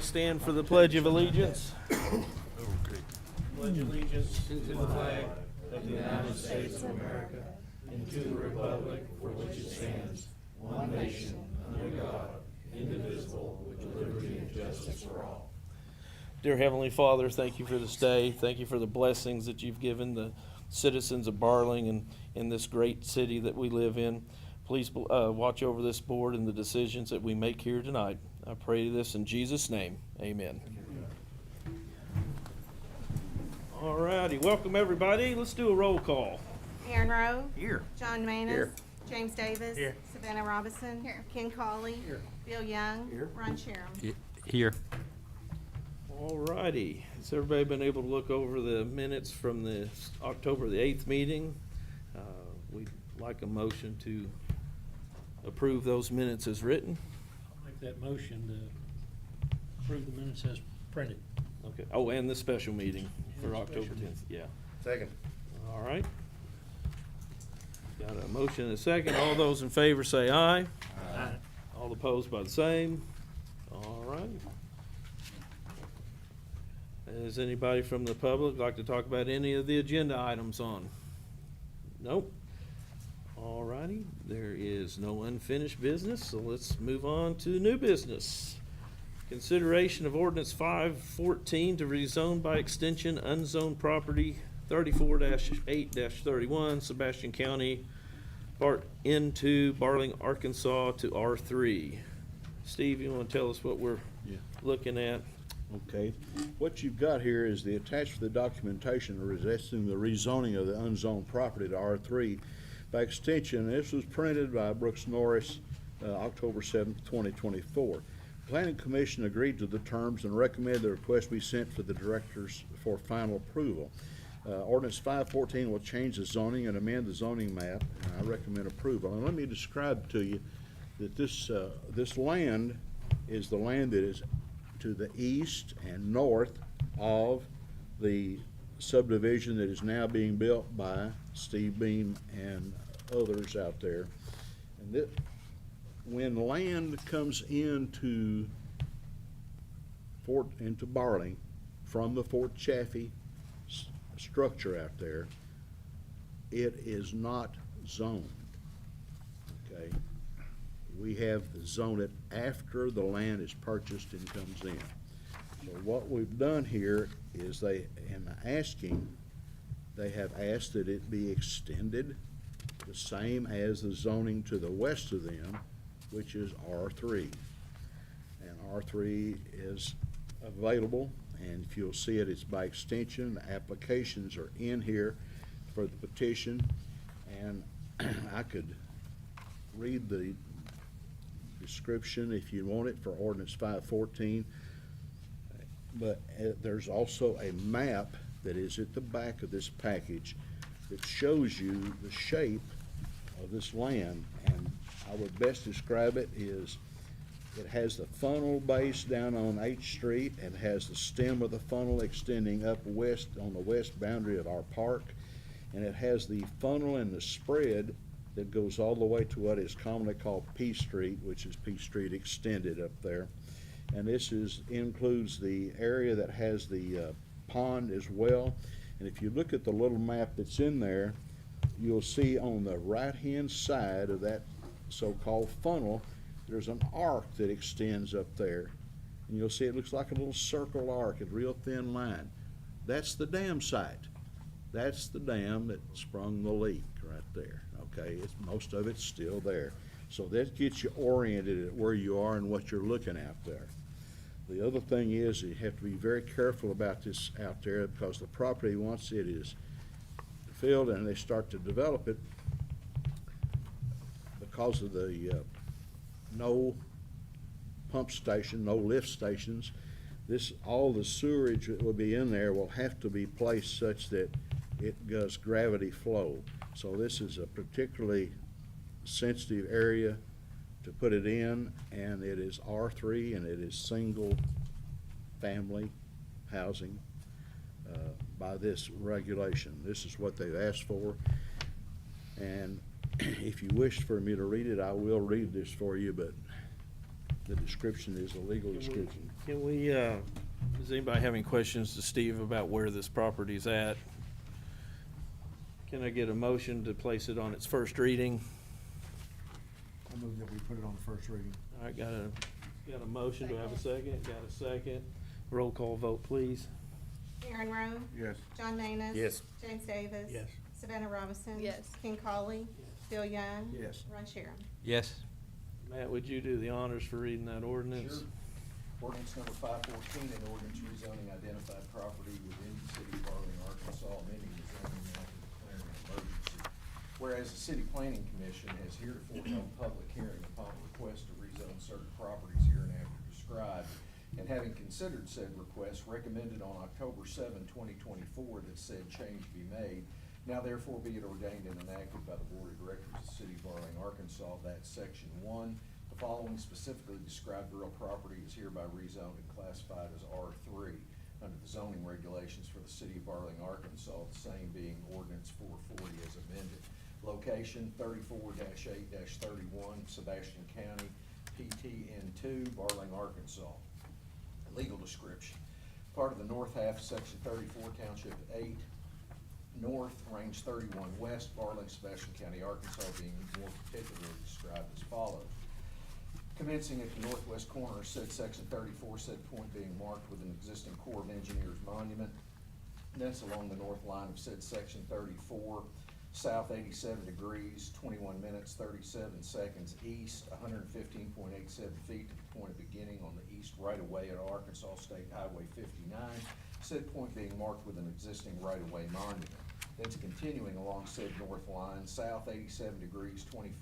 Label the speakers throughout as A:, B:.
A: Stand for the Pledge of Allegiance. Pledge allegiance to the flag of the United States of America and to the republic for which it stands, one nation, under God, indivisible, with liberty and justice for all. Dear Heavenly Father, thank you for this day. Thank you for the blessings that you've given the citizens of Barling and in this great city that we live in. Please watch over this board and the decisions that we make here tonight. I pray this in Jesus' name. Amen. All righty. Welcome, everybody. Let's do a roll call.
B: Aaron Rowe.
A: Here.
B: John Manis.
A: Here.
B: James Davis.
A: Here.
B: Savannah Robinson. Here. Ken Cawley.
A: Here.
B: Bill Young.
A: Here.
B: Ron Sharon.
C: Here.
A: All righty. Has everybody been able to look over the minutes from the October the 8th meeting? We'd like a motion to approve those minutes as written.
D: I'll make that motion to approve the minutes as printed.
A: Okay. Oh, and the special meeting for
D: And the
A: October
D: special
A: 10th. Yeah.
C: Second.
A: All right. Got a motion and a second. All those in favor say aye.
D: Aye.
A: All opposed by the same. All right. Does anybody from the public like to talk about any of the agenda items on? Nope. All righty. There is no unfinished business, so let's move on to new business. Consideration of ordinance 514 to rezone by extension unzoned property 34-8-31 Sebastian County, Part N2, Barling, Arkansas to R3. Steve, you want to tell us what we're looking at?
E: Okay, what you've got here is the attached for the documentation resisting the rezoning of the unzoned property to R3 by extension. This was printed by Brooks Norris, October 7th, 2024. Planning Commission agreed to the terms and recommended the request be sent for the directors for final approval. Ordinance 514 will change the zoning and amend the zoning map, and I recommend approval. And let me describe to you that this land is the land that is to the east and north of the subdivision that is now being built by Steve Beam and others out there. And when land comes into Barling from the Fort Chaffee structure out there, it is not zoned. Okay. We have to zone it after the land is purchased and comes in. So what we've done here is they have asked that it be extended the same as the zoning to the west of them, which is R3. And R3 is available, and if you'll see it, it's by extension. The applications are in here for the petition, and I could read the description if you want it for ordinance 514, but there's also a map that is at the back of this package that shows you the shape of this land, and I would best describe it is it has the funnel base down on H Street and has the stem of the funnel extending up west on the west boundary of our park, and it has the funnel and the spread that goes all the way to what is commonly called P Street, which is P Street extended up there. And this includes the area that has the pond as well. And if you look at the little map that's in there, you'll see on the right-hand side of that so-called funnel, there's an arc that extends up there. And you'll see it looks like a little circle arc, a real thin line. That's the dam site. That's the dam that sprung the leak right there. Okay, most of it's still there. So that gets you oriented at where you are and what you're looking at there. The other thing is you have to be very careful about this out there, because the property, once it is filled and they start to develop it, because of the no pump station, no lift stations, all the sewerage that will be in there will have to be placed such that it does gravity flow. So this is a particularly sensitive area to put it in, and it is R3, and it is single family housing by this regulation. This is what they've asked for, and if you wish for me to read it, I will read this for you, but the description is a legal description.
A: Can we, does anybody have any questions to Steve about where this property's at? Can I get a motion to place it on its first reading?
C: I move that we put it on the first reading.
A: All right, got a motion, do I have a second? Got a second. Roll call vote, please.
B: Aaron Rowe.
C: Yes.
B: John Manus.
C: Yes.
B: James Davis.
D: Yes.
B: Savannah Robinson.
F: Yes.
B: Ken Coley. Bill Young.
C: Yes.
B: Ron Sharon.
G: Yes.
A: Matt, would you do the honors for reading that ordinance?
H: Sure. Ordinance number 514, an ordinance rezoning identified property within the city of Barling, Arkansas, amending the zoning map and declaring an emergency. Whereas the city planning commission has heretofore held public hearing upon request to rezone certain properties hereinafter described, and having considered said request, recommended on October 7, 2024, that said change be made. Now therefore be it ordained and enacted by the Board of Directors of the City of Barling, Arkansas, that Section 1, the following specifically described real property is hereby rezoned and classified as R3 under the zoning regulations for the City of Barling, Arkansas, the same being Ordinance 440 as amended. Location 34-8-31, Sebastian County, PTN2, Barling, Arkansas. Legal description. Part of the north half, Section 34, Township 8, North, Range 31 West, Barling, Sebastian County, Arkansas, being more particularly described as follows. Commencing at the northwest corner of said Section 34, said point being marked with an existing Corps of Engineers monument. Thence along the north line of said Section 34, south 87 degrees, 21 minutes, 37 seconds east, 115.87 feet to the point of beginning on the east right-of-way at Arkansas State Highway 59, said point being marked with an existing right-of-way monument. Thence continuing along said north line, south 87 degrees, 20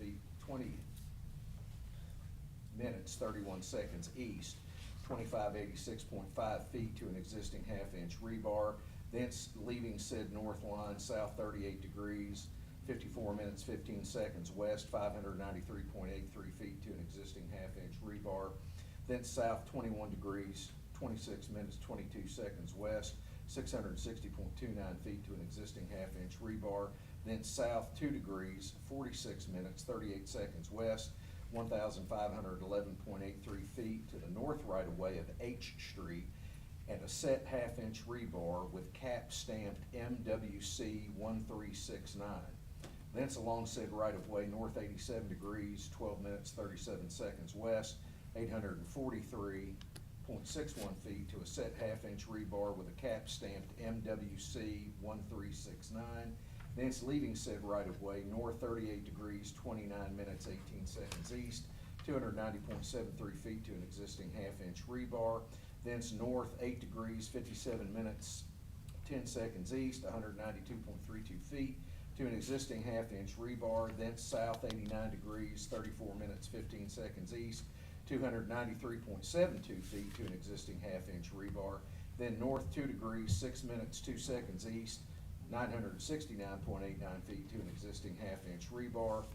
H: minutes, 31 seconds east, 2586.5 feet to an existing half-inch rebar. Thence leaving said north line, south 38 degrees, 54 minutes, 15 seconds west, 593.83 feet to an existing half-inch rebar. Thence south 21 degrees, 26 minutes, 22 seconds west, 660.29 feet to an existing half-inch rebar. Thence south 2 degrees, 46 minutes, 38 seconds west, 1,511.83 feet to the north right-of-way of H Street, and a set half-inch rebar with cap stamped MWC 1369. Thence along said right-of-way, north 87 degrees, 12 minutes, 37 seconds west, 843.61 feet to a set half-inch rebar with a cap stamped MWC 1369. Thence leaving said right-of-way, north 38 degrees, 29 minutes, 18 seconds east, 290.73 feet to an existing half-inch rebar. Thence north 8 degrees, 57 minutes, 10 seconds east, 192.32 feet to an existing half-inch rebar. Thence south 89 degrees, 34 minutes, 15 seconds east, 293.72 feet to an existing half-inch rebar. Then north 2 degrees, 6 minutes, 2 seconds east, 969.89 feet to an existing half-inch rebar.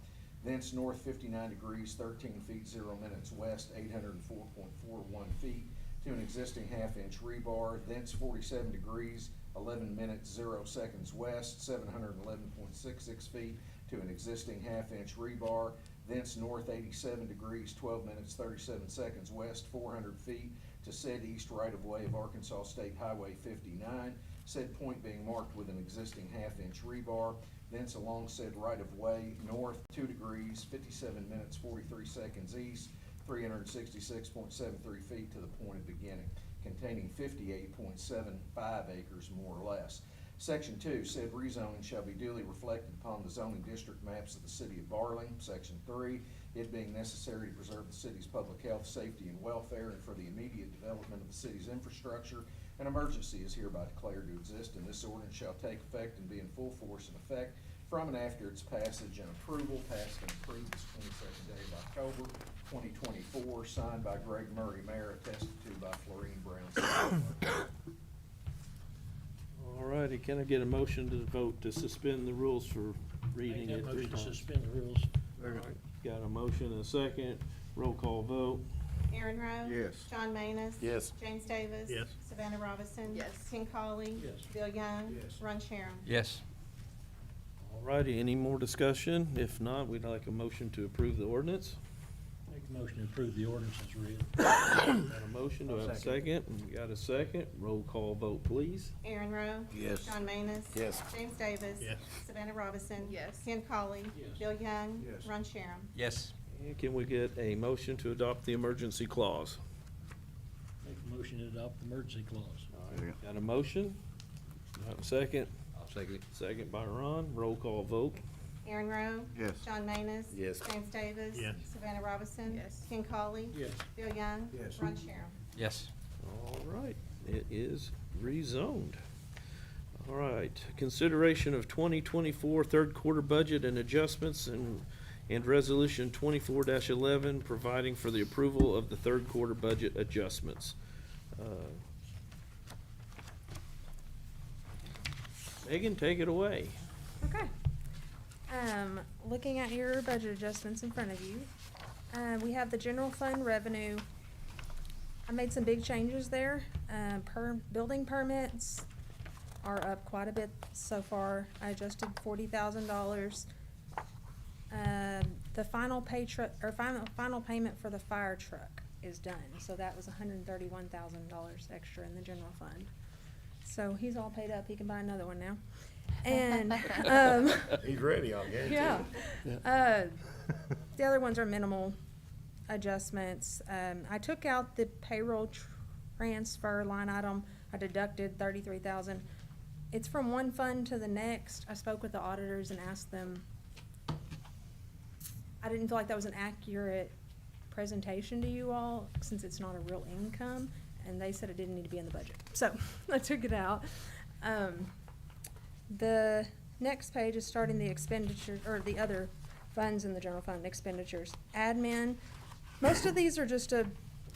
H: Thence north 59 degrees, 13 feet, 0 minutes west, 804.41 feet to an existing half-inch rebar. Thence 47 degrees, 11 minutes, 0 seconds west, 711.66 feet to an existing half-inch rebar. Thence north 87 degrees, 12 minutes, 37 seconds west, 400 feet to said east right-of-way of Arkansas State Highway 59, said point being marked with an existing half-inch rebar. Thence along said right-of-way, north 2 degrees, 57 minutes, 43 seconds east, 366.73 feet to the point of beginning, containing 58.75 acres more or less. Section 2, said rezoning shall be duly reflected upon the zoning district maps of the city of Barling. Section 3, it being necessary to preserve the city's public health, safety, and welfare, and for the immediate development of the city's infrastructure, an emergency is hereby declared to exist, and this ordinance shall take effect and be in full force and effect from and after its passage and approval, passed and approved this 22nd day of October, 2024, signed by Greg Murray, Mayor, attested to by Florine Brown.
A: All righty, can I get a motion to vote to suspend the rules for reading
D: Make
A: it
D: that
A: 3
D: motion to
A: times?
D: suspend the rules.
A: All right, got a motion and a second. Roll call vote.
B: Aaron Rowe.
C: Yes.
B: John Manus.
C: Yes.
B: James Davis.
D: Yes.
B: Savannah Robinson.
F: Yes.
B: Ken Coley.
D: Yes.
B: Bill Young.
C: Yes.
B: Ron Sharon.
G: Yes.
A: All righty, any more discussion? If not, we'd like a motion to approve the ordinance.
D: Make Make the motion to approve the ordinance as read.
A: Got a motion, do I have a second? We got a second, roll call vote, please.
B: Aaron Rowe.
E: Yes.
B: John Manus.
C: Yes.
B: James Davis.
D: Yes.
B: Savannah Robinson.
F: Yes.
B: Ken Collie.
D: Yes.
B: Bill Young.
C: Yes.
B: Ron Sharon.
G: Yes.
A: And can we get a motion to adopt the emergency clause?
D: Make the motion to adopt the emergency clause.
A: Got a motion? Do I have a second?
G: I'll second it.
A: Second by Ron, roll call vote.
B: Aaron Rowe.
C: Yes.
B: John Manus.
C: Yes.
B: James Davis.
D: Yes.
B: Savannah Robinson.
F: Yes.
B: Ken Collie.
D: Yes.
B: Bill Young.
C: Yes.
B: Ron Sharon.
G: Yes.
A: All right, it is rezoned. All right, consideration of 2024 third quarter budget and adjustments and resolution 24-11, providing for the approval of the third quarter budget adjustments. Megan, take it away.
F: Okay. Looking at your budget adjustments in front of you, we have the general fund revenue. I made some big changes there. Building permits are up quite a bit so far. I adjusted $40,000. The final final payment for the fire truck is done, so that was $131,000 extra in the general fund. So he's all paid up, he can buy another one now. And,
C: He's ready, I'll guarantee
F: yeah.
C: it.
F: The other ones are minimal adjustments. I took out the payroll transfer line item. I deducted $33,000. It's from one fund to the next. I spoke with the auditors and asked them, I didn't feel like that was an accurate presentation to you all, since it's not a real income, and they said it didn't need to be in the budget. So I took it out. The next page is starting the expenditure, or the other funds in the general fund expenditures. Admin, most of these are just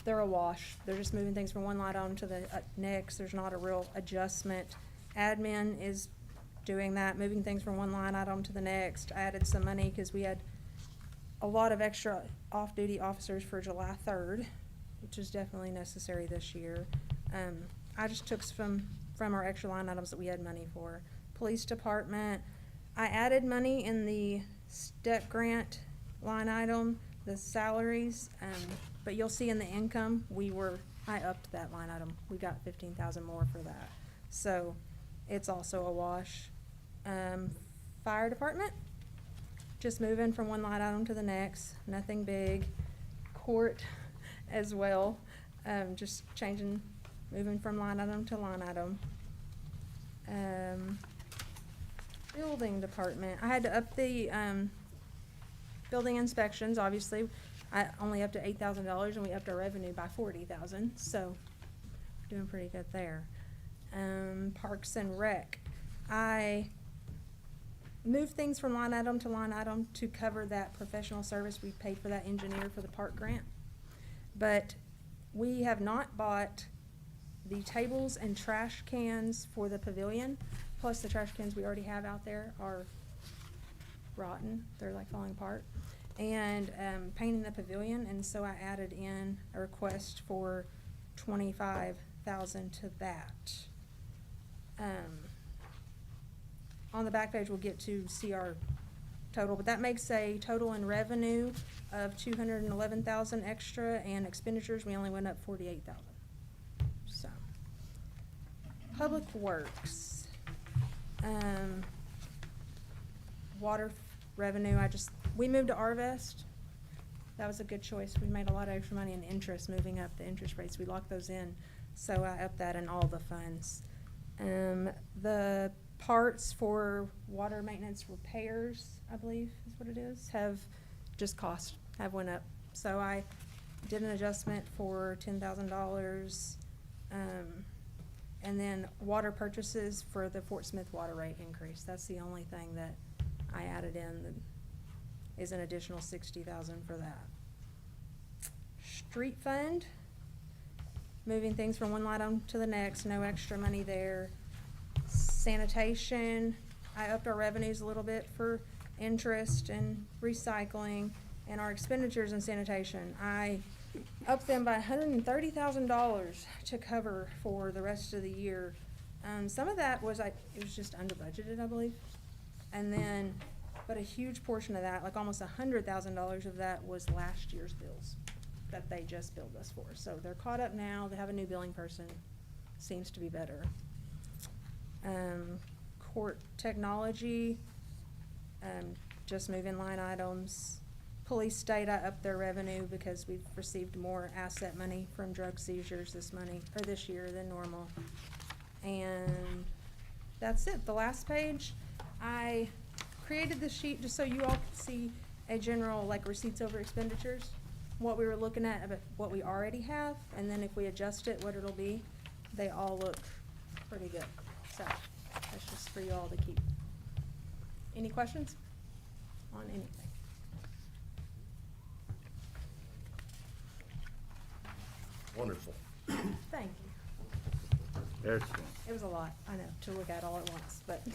F: they're a wash. They're just moving things from one line item to the next. There's not a real adjustment. Admin is doing that, moving things from one line item to the next. I added some money because we had a lot of extra off-duty officers for July 3rd, which is definitely necessary this year. I just took some from our extra line items that we had money for. Police department, I added money in the step grant line item, the salaries, but you'll see in the income, I upped that line item. We got 15,000 more for that. So it's also a wash. Fire department, just moving from one line item to the next, nothing big. Court as well, just moving from line item to line item. Building department, I had to up the, building inspections, obviously. I only up to $8,000 and we upped our revenue by 40,000, so we're doing pretty good there. Parks and Rec, I moved things from line item to cover that professional service we paid for that engineer for the park grant. But we have not bought the tables and trash cans for the pavilion, plus the trash cans we already have out there are rotten, they're like falling apart. And painting the pavilion, and so I added in a request for 25,000 to that. On the back page, we'll get to see our total, but that makes a total in revenue of 211,000 extra, and expenditures, we only went up 48,000. So, Public Works, water revenue, we moved to Arvest. That was a good choice. We made a lot of extra money in interest, moving up the interest rates. We locked those in, so I upped that in all the funds. The parts for water maintenance repairs, I believe is what it is, have went up. So I did an adjustment for $10,000. And then water purchases for the Fort Smith water rate increase. That's the only thing that I added in that is an additional 60,000 for that. Street fund, moving things from one line item to the next, no extra money there. Sanitation, I upped our revenues a little bit for interest and recycling, and our expenditures in sanitation, I upped them by $130,000 to cover for the rest of the year. Some of that was it was just under budgeted, I believe. And then, But a huge portion of that, like almost $100,000 of that was last year's bills that they just billed us for. So they're caught up now, they have a new billing person, seems to be better. Court technology, just moving line items. Police data up their revenue because we've received more asset money from drug seizures this year than normal. And that's it. The last page, I created this sheet just so you all could see a general, like, receipts over expenditures, what we were looking at, about what we already have, and then if we adjust it, what it'll be. They all look pretty good. So that's just for you all to keep. Any questions on anything?
A: Wonderful.
F: Thank you.
A: Excellent.
F: It was a lot, I know, to look at all at once, but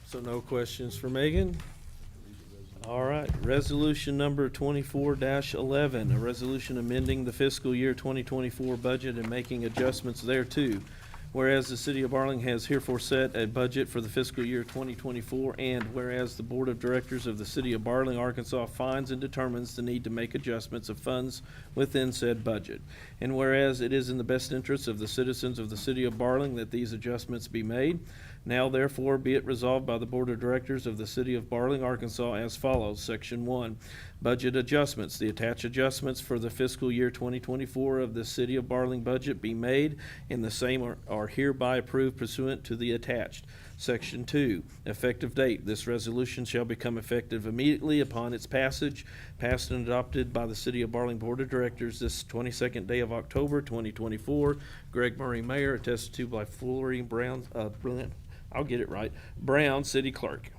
G: So no questions for Megan? All right, resolution number 24-11, a resolution amending the fiscal year 2024 budget and making adjustments thereto. Whereas the city of Barling has herefore set a budget for the fiscal year 2024, and whereas the Board of Directors of the city of Barling, Arkansas finds and determines the need to make adjustments of funds within said budget. And whereas it is in the best interest of the citizens of the city of Barling that these adjustments be made, now therefore be it resolved by the Board of Directors of the city of Barling, Arkansas as follows. Section 1, budget adjustments. The attached adjustments for the fiscal year 2024 of the city of Barling budget be made, and the same are hereby approved pursuant to the attached. Section 2, effective date. This resolution shall become effective immediately upon its passage, passed and adopted by the City of Barling Board of Directors this 22nd day of October, 2024. Greg Murray, Mayor, attested to by Foolery Brown, I'll get it right, Brown, City Clerk.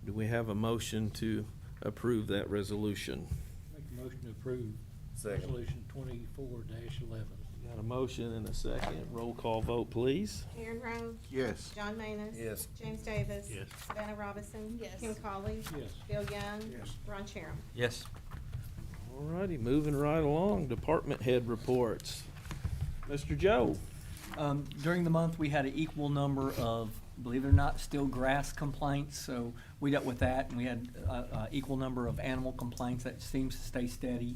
G: Do we have a motion to approve that resolution?
D: Make a motion to approve
A: Second.
D: resolution 24-11.
G: Got a motion and a second. Roll call vote, please.
B: Aaron Rhodes,
C: Yes.
B: John Manus.
A: Yes.
B: James Davis.
D: Yes.
B: Savannah Robinson.
F: Yes.
B: Kim Collie.
D: Yes.
B: Bill Young.
C: Yes.
B: Ron Cherum.
I: Yes.
G: All righty, moving right along, department head reports. Mr. Joe?
I: During the month, we had an equal number of, believe it or not, still grass complaints, so we dealt with that, and we had a equal number of animal complaints. That seems to stay steady.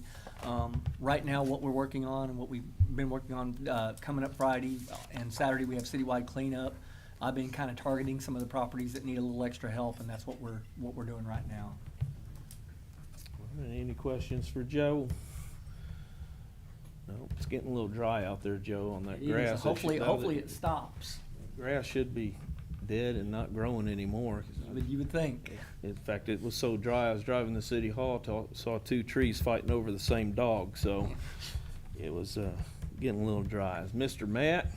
I: Right now, what we're working on and what we've been working on, coming up Friday and Saturday, we have citywide cleanup. I've been kind of targeting some of the properties that need a little extra help, and that's what we're doing right now.
G: All right, any questions for Joe? No, it's getting a little dry out there, Joe, on that
I: It is.
G: grass.
I: Hopefully it stops.
G: Grass should be dead and not growing anymore.
I: You would think.
G: In fact, it was so dry, I was driving to City Hall, saw two trees fighting over the same dog, so it was getting a little dry. Mr. Matt?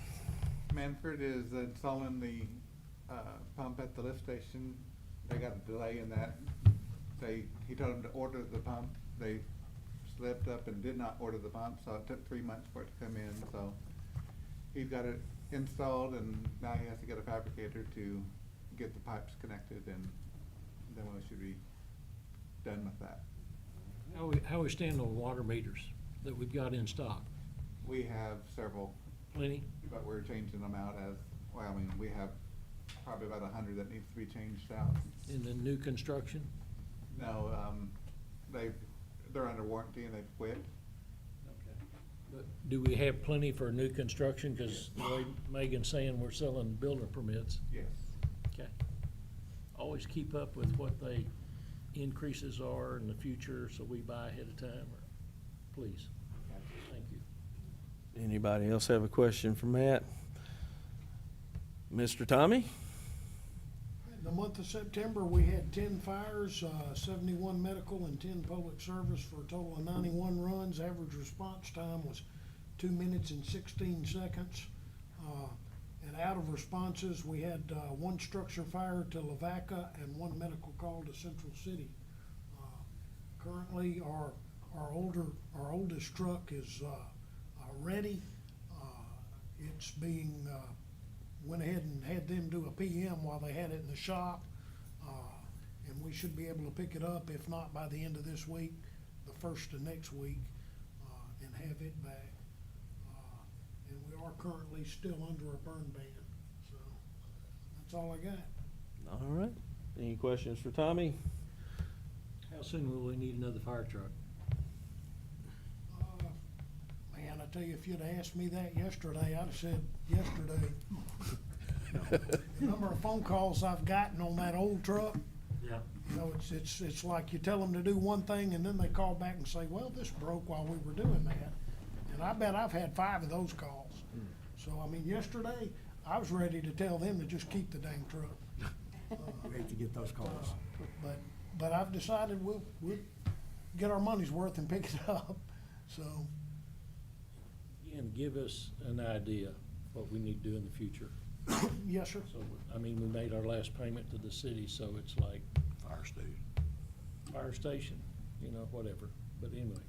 J: Manford is installing the pump at the lift station. They got a delay in that. He told them to order the pump. They slipped up and did not order the pump, so it took 3 months for it to come in. So he's got it installed, and now he has to get a fabricator to get the pipes connected, and then we should be done with that.
D: How we stand on water meters that we've got in stock?
J: We have several,
D: Plenty?
J: but we're changing them out as, well, I mean, we have probably about 100 that needs to be changed out.
D: In the new construction?
J: No, they're under warranty and they've quit.
D: Okay. But do we have plenty for new construction? Because the way Megan's saying we're selling builder permits.
J: Yes.
D: Okay. Always keep up with what the increases are in the future, so we buy ahead of time, or, please. Thank you.
G: Anybody else have a question for Matt? Mr. Tommy?
K: In the month of September, we had 10 fires, 71 medical, and 10 public service for a total of 91 runs. Average response time was 2 minutes and 16 seconds. And out of responses, we had 1 structure fire to Lavaca and 1 medical call to Central City. Currently, our oldest truck is ready. It's being went ahead and had them do a PM while they had it in the shop. And we should be able to pick it up, if not by the end of this week, the first of next week, and have it back. And we are currently still under a burn ban, so that's all I got.
G: All right. Any questions for Tommy?
D: How soon will we need another fire truck?
K: Man, I tell you, if you'd asked me that yesterday, I'd have said yesterday. The number of phone calls I've gotten on that old truck,
D: Yeah.
K: you know, it's like you tell them to do one thing and then they call back and say, well, this broke while we were doing that. And I bet I've had 5 of those calls. So, I mean, yesterday, I was ready to tell them to just keep the dang truck.
C: We hate to get those calls.
K: But I've decided we'll get our money's worth and pick it up, so.
D: Again, give us an idea what we need to do in the future.
K: Yes, sir.
D: So, I mean, we made our last payment to the city, so it's like
E: Fire station.
D: fire station, you know, whatever. But anyway.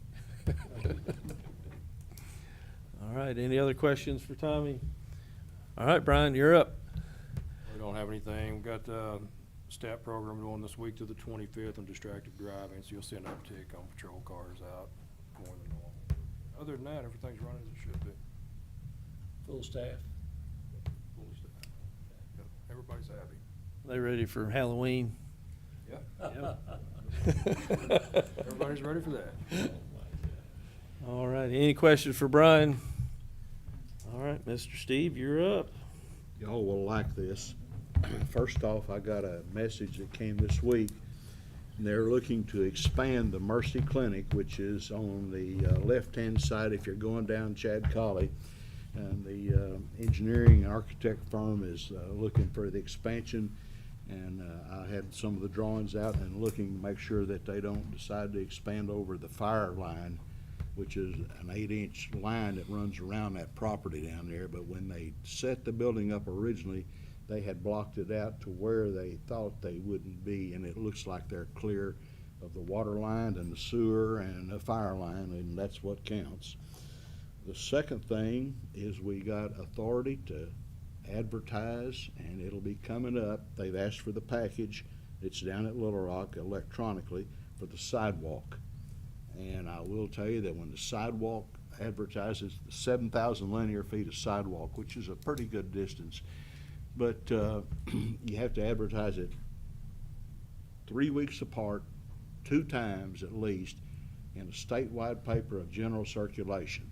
G: All right, any other questions for Tommy? All right, Brian, you're up.
L: We don't have anything. We've got the STAT program going this week to the 25th on distracted driving, so you'll see an uptick on patrol cars out more than normal. Other than that, everything's running as it should be.
D: Full staff.
L: Fully staffed. Yep, everybody's happy.
G: They ready for Halloween?
L: Yep. Everybody's ready for that.
G: All right, any questions for Brian? All right, Mr. Steve, you're up.
E: Y'all will like this. First off, I got a message that came this week. And they're looking to expand the Mercy Clinic, which is on the left-hand side if you're going down Chad Colley. And the engineering architect firm is looking for the expansion. And I had some of the drawings out and looking to make sure that they don't decide to expand over the fire line, which is an 8-inch line that runs around that property down there. But when they set the building up originally, they had blocked it out to where they thought they wouldn't be, and it looks like they're clear of the water line and the sewer and the fire line, and that's what counts. The second thing is we got authority to advertise, and it'll be coming up. They've asked for the package. It's down at Little Rock electronically for the sidewalk. And I will tell you that when the sidewalk advertises 7,000 linear feet of sidewalk, which is a pretty good distance, but you have to advertise it 3 weeks apart, 2 times at least, in a statewide paper of general circulation.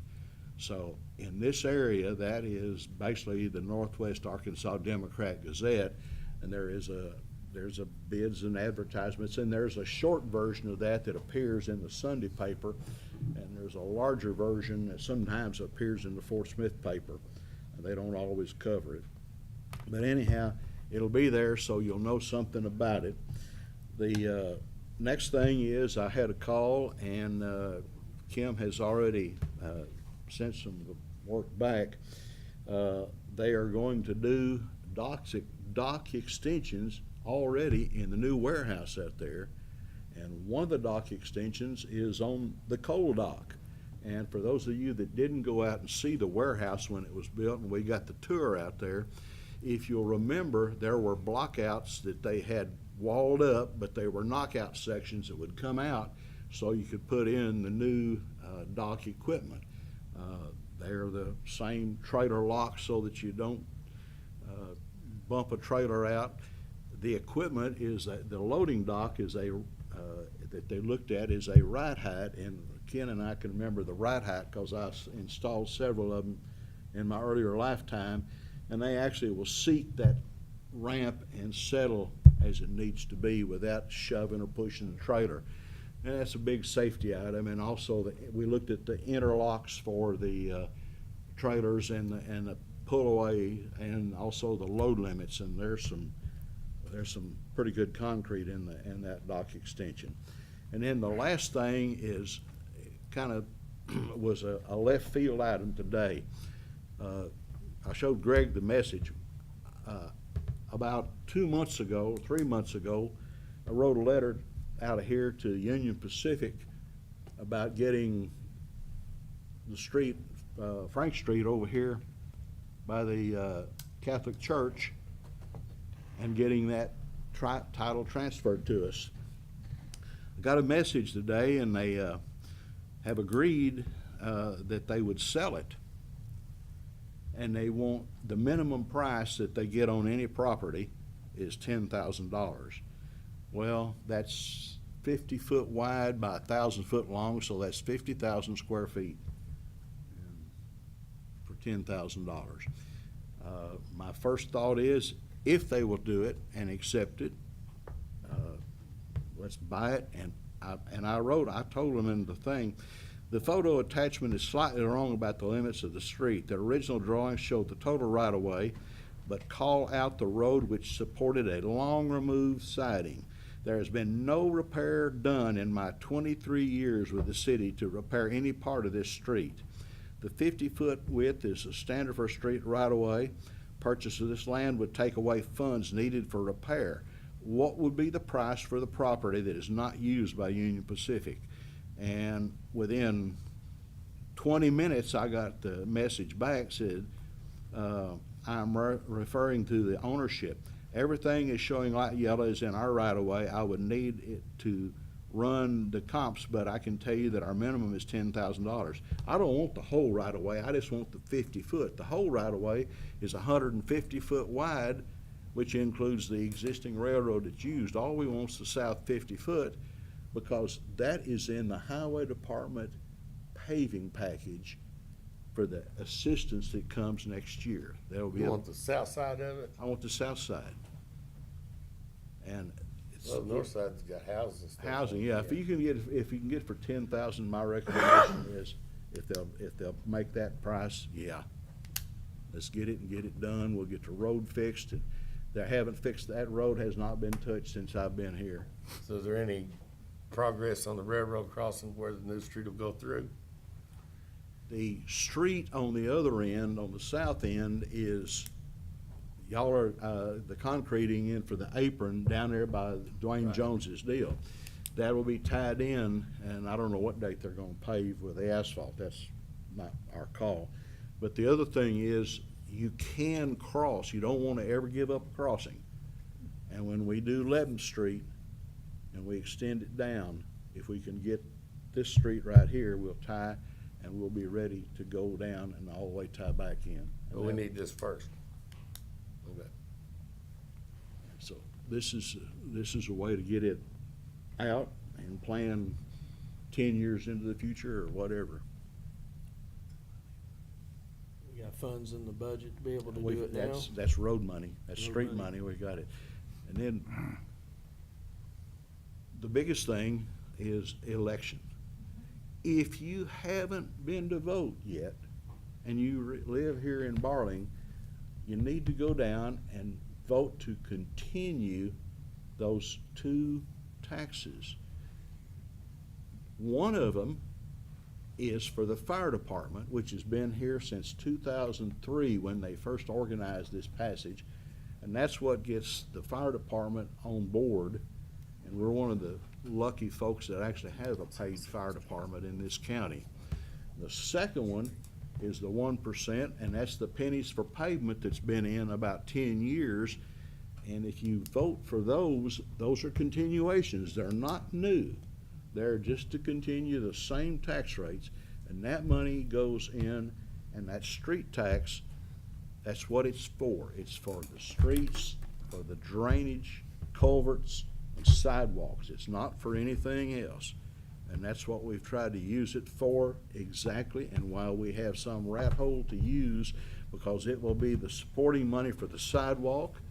E: So in this area, that is basically the Northwest Arkansas Democrat Gazette, and there's a bids and advertisements, and there's a short version of that that appears in the Sunday paper, and there's a larger version that sometimes appears in the Fort Smith paper. They don't always cover it. But anyhow, it'll be there, so you'll know something about it. The next thing is I had a call, and Kim has already sent some of the work back. They are going to do dock extensions already in the new warehouse out there. And one of the dock extensions is on the coal dock. And for those of you that didn't go out and see the warehouse when it was built, and we got the tour out there, if you'll remember, there were blockouts that they had walled up, but they were knockout sections that would come out so you could put in the new dock equipment. They're the same trailer locks so that you don't bump a trailer out. The equipment is the loading dock is that they looked at is a ride height, and Ken and I can remember the ride height because I installed several of them in my earlier lifetime, and they actually will seat that ramp and settle as it needs to be without shoving or pushing the trailer. And that's a big safety item. And also we looked at the interlocks for the trailers and the pull away, and also the load limits, and there's some pretty good concrete in that dock extension. And then the last thing is kind of was a left field item today. I showed Greg the message. About 2 months ago, 3 months ago, I wrote a letter out of here to Union Pacific about getting the street, Frank Street over here by the Catholic Church, and getting that title transferred to us. I got a message today, and they have agreed that they would sell it, and they want the minimum price that they get on any property is $10,000. Well, that's 50 foot wide by 1,000 foot long, so that's 50,000 square feet for $10,000. My first thought is, if they will do it and accept it, let's buy it. And I told them in the thing, the photo attachment is slightly wrong about the limits of the street. The original drawing showed the total right-of-way, but call out the road which supported a long-removed siding. There has been no repair done in my 23 years with the city to repair any part of this street. The 50-foot width is the standard for a street right-of-way. Purchase of this land would take away funds needed for repair. What would be the price for the property that is not used by Union Pacific? And within 20 minutes, I got the message back, said, I'm referring to the ownership. Everything is showing light yellow is in our right-of-way. I would need it to run the comps, but I can tell you that our minimum is $10,000. I don't want the whole right-of-way. I just want the 50 foot. The whole right-of-way is 150 foot wide, which includes the existing railroad that's used. All we want is the south 50 foot, because that is in the highway department paving package for the assistance that comes next year. There'll be
A: You want the south side of it?
E: I want the south side. And it's
A: Well, the north side's got houses and stuff.
E: housing, yeah. If you can get for 10,000, my recommendation is, if they'll make that price, yeah. Let's get it and get it done. We'll get the road fixed. And they haven't fixed, that road has not been touched since I've been here.
A: So is there any progress on the railroad crossing where the new street will go through?
E: The street on the other end, on the south end, is, y'all are, the concreting in for the apron down there by Dwayne Jones's deal. That will be tied in, and I don't know what date they're gonna pave with the asphalt. That's not our call. But the other thing is, you can cross. You don't wanna ever give up a crossing. And when we do 11th Street and we extend it down, if we can get this street right here, we'll tie, and we'll be ready to go down and all the way tie back in.
A: But we need this first. Okay.
E: So this is a way to get it out and plan 10 years into the future or whatever.
D: We got funds in the budget to be able to
E: We-
D: do it now?
E: That's road money, that's
D: Road
E: street
D: money.
E: money, we got it. And then the biggest thing is election. If you haven't been to vote yet, and you live here in Barling, you need to go down and vote to continue those 2 taxes. One of them is for the fire department, which has been here since 2003 when they first organized this passage. And that's what gets the fire department on board. And we're one of the lucky folks that actually have a paid fire department in this county. The second one is the 1%, and that's the pennies for pavement that's been in about 10 years. And if you vote for those are continuations. They're not new. They're just to continue the same tax rates. And that money goes in, and that street tax, that's what it's for. It's for the streets, for the drainage, culverts, and sidewalks. It's not for anything else. And that's what we've tried to use it for exactly. And while we have some rat hole to use, because it will be the supporting money for the sidewalk,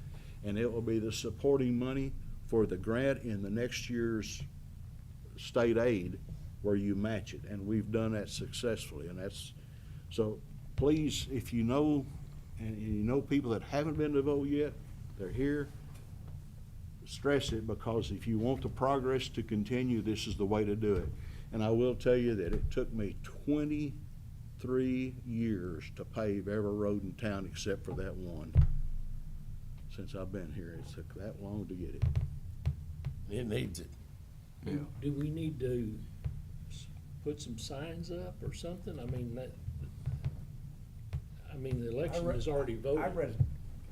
E: and it will be the supporting money for the grant in the next year's state aid where you match it. And we've done that successfully. And that's, so please, if you know, and you know people that haven't been to vote yet, they're here, stress it, because if you want the progress to continue, this is the way to do it. And I will tell you that it took me 23 years to pave every road in town except for that one. Since I've been here, it took that long to get it.
A: It needs it.
D: Do we need to put some signs up or something? I mean, the election is already voted.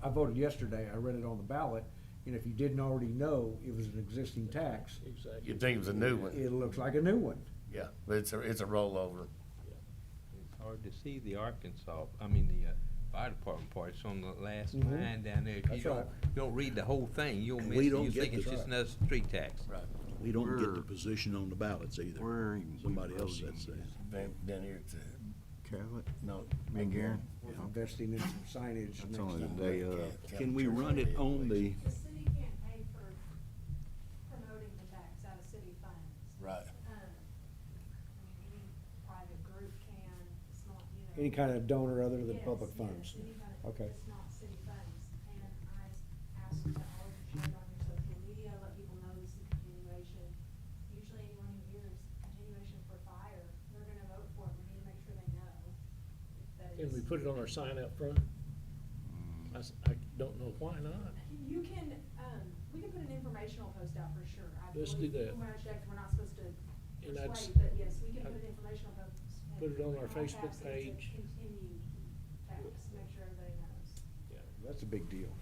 C: I voted yesterday, I read it on the ballot, and if you didn't already know it was an existing tax,
D: Exactly.
A: You'd think it was a new one.
C: it looks like a new one.
A: Yeah, but it's a rollover.
M: It's hard to see the Arkansas, I mean, the
A: fire department part, it's on the last
C: Mhm.
A: line down there. If you
C: That's right.
A: don't read the whole thing, you'll miss
E: We
A: it.
E: don't
A: You
E: get
A: think it's
E: this.
A: just another street tax.
D: Right.
E: We don't get the
M: Where-
E: position on the ballots either.
M: Where?
E: Somebody else sets that.
M: Down here at Carrot? No, Big Aaron?
C: Investing in some signage
M: That's
C: next
M: only the
C: time.
M: day of.
E: Can we run it on the,
F: The city can't pay for promoting the tax out of city funds.
M: Right.
F: Any private group can, it's not, you know.
C: Any kind of donor other than
F: Yes,
C: public
F: yes,
C: funds?
F: any kind of-
C: Okay.
F: It's not city funds, and I asked that all of you share it on your social media, let people know this is a continuation. Usually anyone who hears continuation for fire, they're gonna vote for it, we need to make sure they know that it's.
D: Can we put it on our sign out front? I don't know why not.
F: You can, we can put an informational post out for sure. I
D: Let's
F: believe
D: do that.
F: When I checked, we're not supposed to
D: And that's-
F: persuade, but yes, we can put an informational post. and
D: Put it on our Facebook
F: broadcast that it's a
D: page.
F: Continued tax, make sure everybody knows.
D: Yeah.
C: That's a big deal.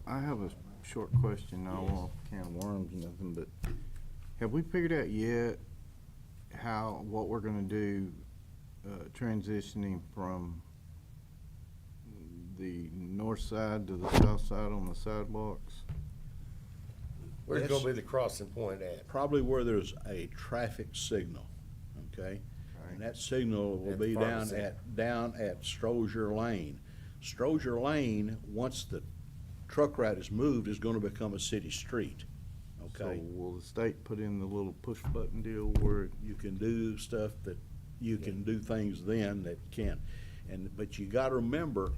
M: I have a short question. I don't want to can of worms or nothing, but have we figured out yet what we're gonna do, transitioning from the north side to the south side on the sidewalks?
E: Where's gonna be
M: the crossing point at?
E: probably where there's a traffic signal, okay? And that signal will
M: At
E: be
M: the pharmacy.
E: down at Strozier Lane. Strozier Lane, once the truck route is moved, is gonna become a city street,
M: So
E: okay?
M: will the state put in the little push button deal where
E: You can do stuff that, you can do things then that can. But you gotta remember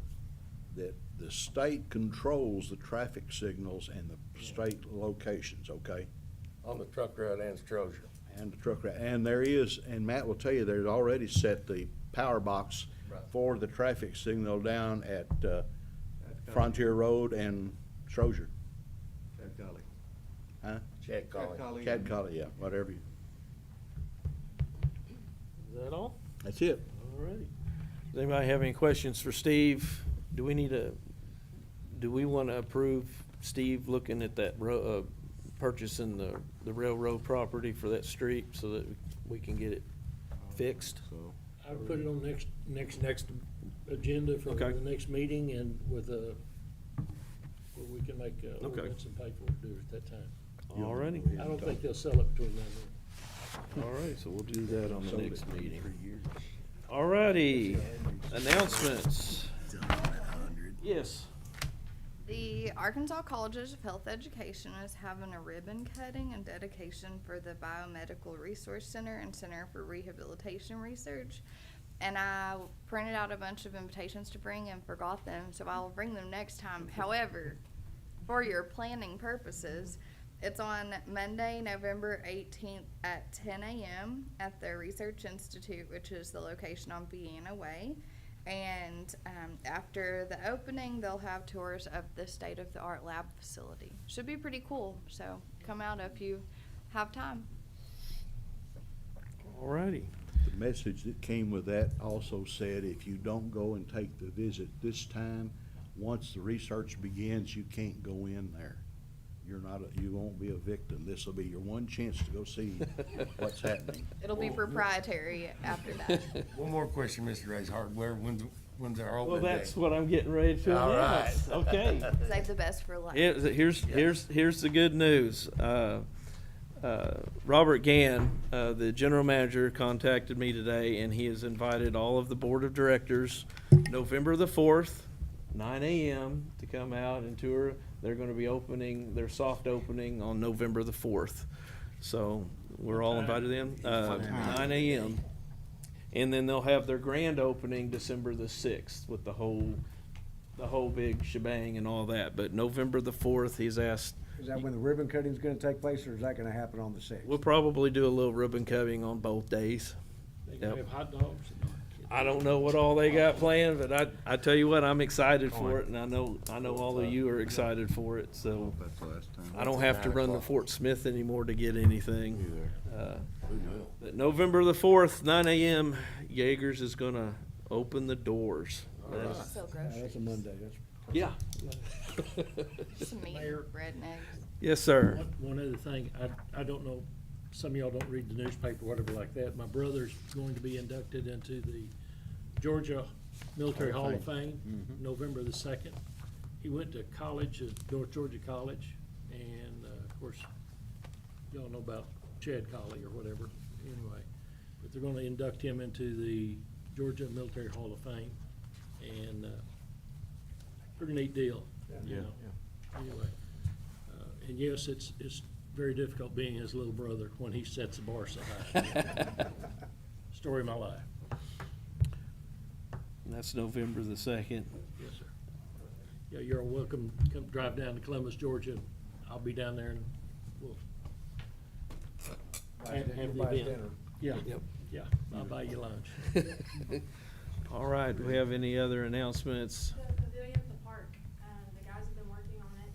E: that the state controls the traffic signals and the state locations, okay?
M: on the truck route and Strozier?
E: And the truck route, and there is, and Matt will tell you, there's already set the power box
M: Right.
E: for the traffic signal down at, Frontier Road and Strozier. Huh?
M: Chad
E: Cadcala, yeah, whatever you,
G: Is that all?
E: that's it.
G: All righty. Does anybody have any questions for Steve? Do we want to approve Steve looking at that purchasing the railroad property for that street so that we can get it fixed?
M: So,
D: I would put it on next agenda for
G: Okay.
D: the next meeting and with where we can make ordinance and pay for it, do it at that time.
G: All righty.
D: I don't think they'll sell it between now and then.
G: All right, so we'll do that on the next meeting. All righty, announcements. Yes.
N: The Arkansas Colleges of Health Education is having a ribbon cutting and dedication for the Biomedical Resource Center and Center for Rehabilitation Research. And I printed out a bunch of invitations to bring and forgot them, so I'll bring them next time. However, for your planning purposes, it's on Monday, November 18th at 10 a.m. at the Research Institute, which is the location on Vienna Way. And after the opening, they'll have tours of the state-of-the-art lab facility. Should be pretty cool, so come out if you have time.
G: All righty.
E: The message that came with that also said, if you don't go and take the visit this time, once the research begins, you can't go in there. You won't be a victim. This will be your one chance to go see what's happening.
N: It'll be proprietary after that.
M: one more question, Mr. Ray's Hardware. When's our
G: Well,
M: opening day?
G: that's what I'm getting ready to
M: All
G: announce.
M: right.
G: Okay.
N: Save the best for last.
G: Here's the good news. Robert Gann, the general manager, contacted me today, and he has invited all of the board of directors, November the 4th, 9 a.m., to come out and tour. They're going to be opening their soft opening on November the 4th. So we're all invited in, 9 a.m. And then they'll have their grand opening December the 6th with the whole big shebang and all that. But November the 4th, he's asked.
C: Is that when the ribbon cutting's gonna take place, or is that gonna happen on the 6th?
G: We'll probably do a little ribbon cutting on both days.
D: They can
G: Yep.
D: have hot dogs.
G: I don't know what all they got planned, but I tell you what, I'm excited for it, and I know all of you are excited for it, so
M: That's the last time.
G: I don't have to run to Fort Smith anymore to get anything. But November the 4th, 9 a.m., Jaegers is gonna open the doors. That's-
N: Sell
C: Yeah,
N: groceries.
C: that's a Monday, that's.
G: Yeah.
N: Some meat,
D: Mayor.
N: bread and eggs.
G: Yes, sir.
D: One other thing, I don't know, some of y'all don't read the newspaper, whatever like that. My brother's going to be inducted into the Georgia Military
M: Hall
D: Hall
M: of
D: of Fame, November the 2nd. He went to college at North Georgia College, and of course, y'all know about Chad Colley or whatever, anyway. But they're gonna induct him into the Georgia Military Hall of Fame, and pretty neat deal, you
M: Yeah.
D: know. Anyway, and yes, it's very difficult being his little brother when he sets the bar so high. Story of my life.
G: And that's November the 2nd.
D: Yes, sir. Yeah, you're welcome, come drive down to Columbus, Georgia. I'll be down there and we'll have the event. Yeah, yeah, I'll buy you lunch.
G: All right, do we have any other announcements?
F: The pavilion at the park, the guys have been working on it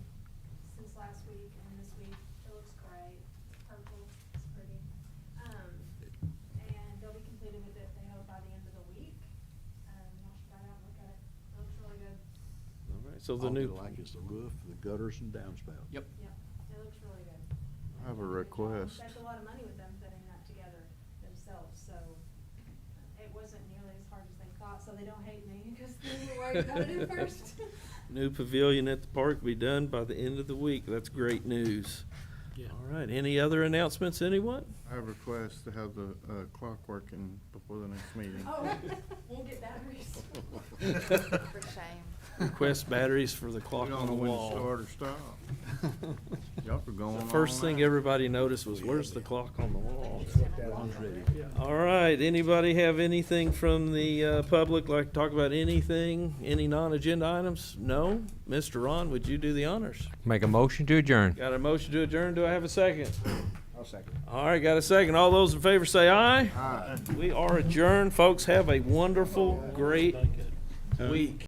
F: since last week and this week. It looks great. It's purple, it's pretty. And they'll be completed with it, they hope, by the end of the week. Y'all should drive out and look at it. It looks really good.
G: All right, so the
E: All they
G: new,
E: like is the roof, the gutters and downspouts.
I: Yep.
F: Yeah, it looks really good.
M: I have a
F: They
M: request.
F: spent a lot of money with them putting that together themselves, so it wasn't nearly as hard as they thought, so they don't hate me, because they were worried about it at first.
G: new pavilion at the park will be done by the end of the week. That's great news.
D: Yeah.
G: All right, any other announcements, anyone?
M: I have a request to have the clock working before the next meeting.
F: Oh, won't get batteries.
N: For shame.
G: Request batteries for the clock
M: We
G: on
M: don't
G: the
M: know when to
G: wall.
M: start or stop. Y'all are going
G: The
M: on
G: first thing
M: now.
G: everybody noticed was, where's the clock on the wall?
E: One's ready.
G: All right, anybody have anything from the public, like to talk about anything, any non-agenda items? No? Mr. Ron, would you do the honors?
A: Make a motion to adjourn.
G: Got a motion to adjourn, do I have a second?
C: I'll second.
G: All right, got a second. All those in favor say aye.
M: Aye.
G: We are adjourned. Folks, have a wonderful, great week.